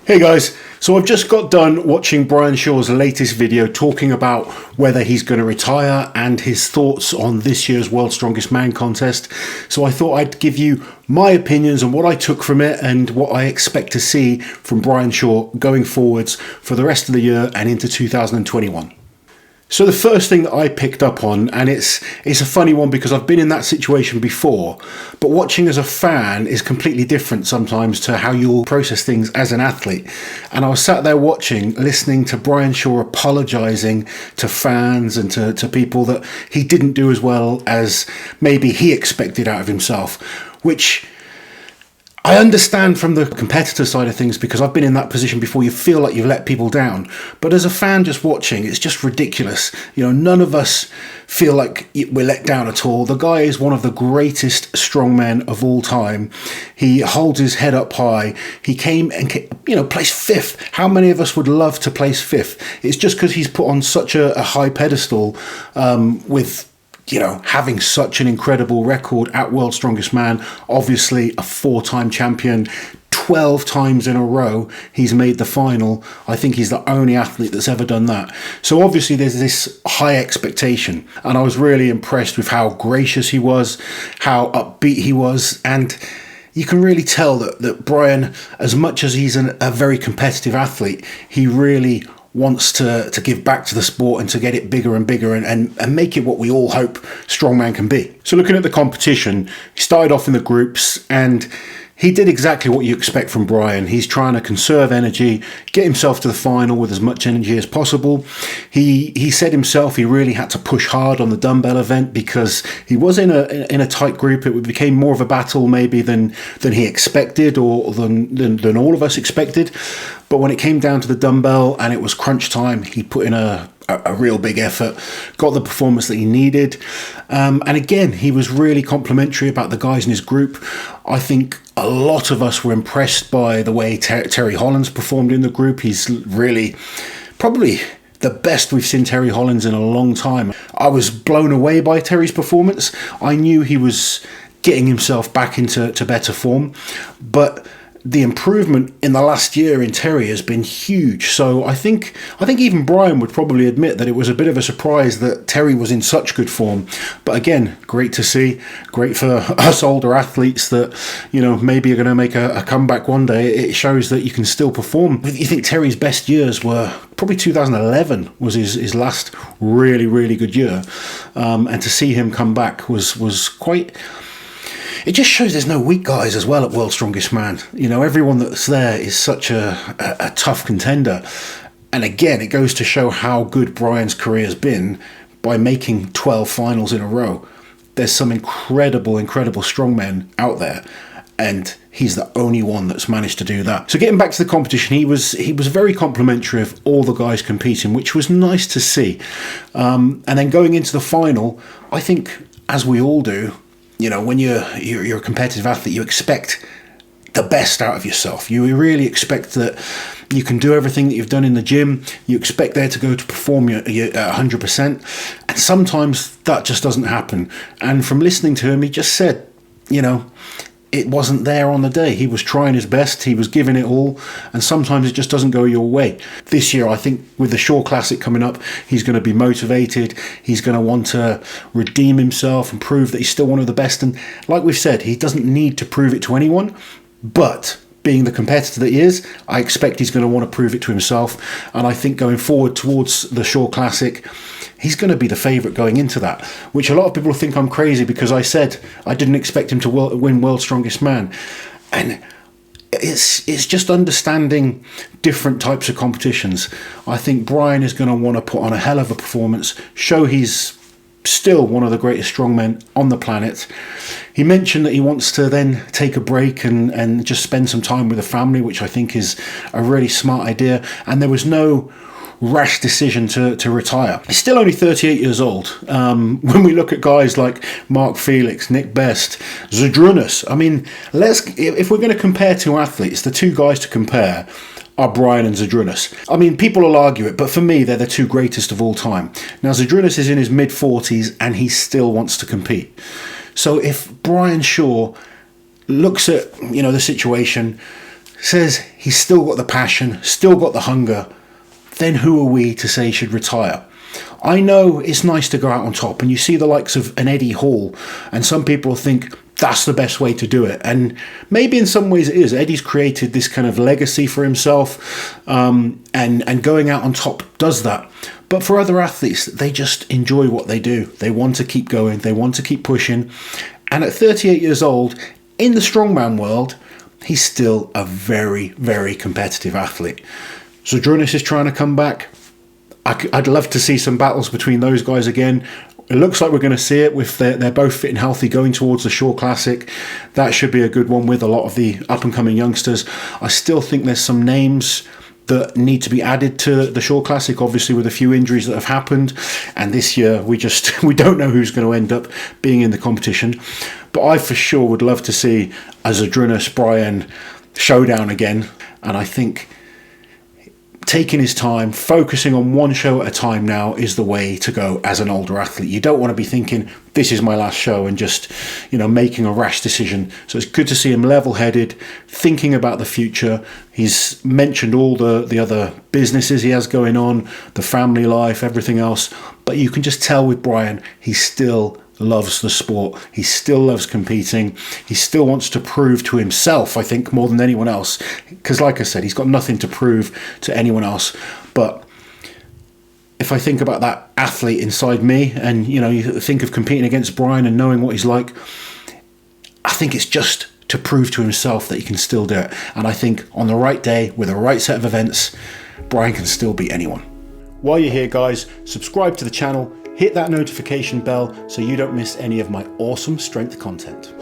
Hey guys, so I've just got done watching Brian Shaw's latest video talking about whether he's going to retire and his thoughts on this year's World's Strongest Man contest. So I thought I'd give you my opinions on what I took from it and what I expect to see from Brian Shaw going forwards for the rest of the year and into 2021. So the first thing that I picked up on, and it's a funny one because I've been in that situation before, but watching as a fan is completely different sometimes to how you'll process things as an athlete. And I was sat there watching, listening to Brian Shaw apologising to fans and to people that he didn't do as well as maybe he expected out of himself, which I understand from the competitor side of things because I've been in that position before. You feel like you've let people down, but as a fan just watching, it's just ridiculous. You know, none of us feel like we're let down at all. The guy is one of the greatest strongmen of all time. He holds his head up high. He came and placed fifth. How many of us would love to place fifth? It's just because he's put on such a high pedestal with having such an incredible record at World's Strongest Man. Obviously a 4-time champion, 12 times in a row he's made the final. I think he's the only athlete that's ever done that. So obviously there's this high expectation, and I was really impressed with how gracious he was, how upbeat he was, and you can really tell that Brian, as much as he's a very competitive athlete, he really wants to give back to the sport and to get it bigger and bigger and make it what we all hope strongman can be. So looking at the competition, he started off in the groups and he did exactly what you expect from Brian. He's trying to conserve energy, get himself to the final with as much energy as possible. He said himself he really had to push hard on the dumbbell event because he was in a tight group. It became more of a battle maybe than he expected or than all of us expected. But when it came down to the dumbbell and it was crunch time, he put in a real big effort, got the performance that he needed. And again, he was really complimentary about the guys in his group. I think a lot of us were impressed by the way Terry Hollands performed in the group. He's really probably the best we've seen Terry Hollands in a long time. I was blown away by Terry's performance. I knew he was getting himself back into better form, but the improvement in the last year in Terry has been huge. So I think even Brian would probably admit that it was a bit of a surprise that Terry was in such good form. But again, great to see, great for us older athletes that, maybe are going to make a comeback one day. It shows that you can still perform. You think Terry's best years were probably 2011 was his last really, really good year. And to see him come back was quite... It just shows there's no weak guys as well at World's Strongest Man. Everyone that's there is such a tough contender. And again, it goes to show how good Brian's career has been by making 12 finals in a row. There's some incredible strongmen out there, and he's the only one that's managed to do that. So getting back to the competition, he was very complimentary of all the guys competing, which was nice to see. And then going into the final, I think, as we all do, when you're a competitive athlete, you expect the best out of yourself. You really expect that you can do everything that you've done in the gym. You expect there to go to perform your 100%. And sometimes that just doesn't happen. And from listening to him, he just said, it wasn't there on the day. He was trying his best. He was giving it all. And sometimes it just doesn't go your way. This year, I think with the Shaw Classic coming up, he's going to be motivated. He's going to want to redeem himself and prove that he's still one of the best. And like we've said, he doesn't need to prove it to anyone. But being the competitor that he is, I expect he's going to want to prove it to himself. And I think going forward towards the Shaw Classic, he's going to be the favourite going into that, which a lot of people think I'm crazy because I said I didn't expect him to win World's Strongest Man. And it's just understanding different types of competitions. I think Brian is going to want to put on a hell of a performance, show he's still one of the greatest strongmen on the planet. He mentioned that he wants to then take a break and just spend some time with the family, which I think is a really smart idea. And there was no rash decision to retire. He's still only 38 years old. When we look at guys like Mark Felix, Nick Best, Zydrunas, I mean, if we're going to compare two athletes, the two guys to compare are Brian and Zydrunas. I mean, people will argue it, but for me, they're the two greatest of all time. Now, Zydrunas is in his mid-40s and he still wants to compete. So if Brian Shaw looks at, the situation, says he's still got the passion, still got the hunger, then who are we to say he should retire? I know it's nice to go out on top, and you see the likes of an Eddie Hall, and some people think that's the best way to do it. And maybe in some ways it is. Eddie's created this kind of legacy for himself, and going out on top does that. But for other athletes, they just enjoy what they do. They want to keep going. They want to keep pushing. And at 38 years old, in the strongman world, he's still a very, very competitive athlete. Zydrunas is trying to come back. I'd love to see some battles between those guys again. It looks like we're going to see it with they're both fit and healthy going towards the Shore Classic. That should be a good one with a lot of the up-and-coming youngsters. I still think there's some names that need to be added to the Shore Classic, obviously with a few injuries that have happened. And this year, we don't know who's going to end up being in the competition. But I for sure would love to see a Zydrunas Brian showdown again. And I think taking his time, focusing on one show at a time now is the way to go as an older athlete. You don't want to be thinking, this is my last show, and just, making a rash decision. So it's good to see him level-headed, thinking about the future. He's mentioned all the other businesses he has going on, the family life, everything else. But you can just tell with Brian, he still loves the sport. He still loves competing. He still wants to prove to himself, I think, more than anyone else. Because like I said, he's got nothing to prove to anyone else. But if I think about that athlete inside me, and you think of competing against Brian and knowing what he's like, I think it's just to prove to himself that he can still do it. And I think on the right day, with the right set of events, Brian can still beat anyone. While you're here, guys, subscribe to the channel, hit that notification bell so you don't miss any of my awesome strength content.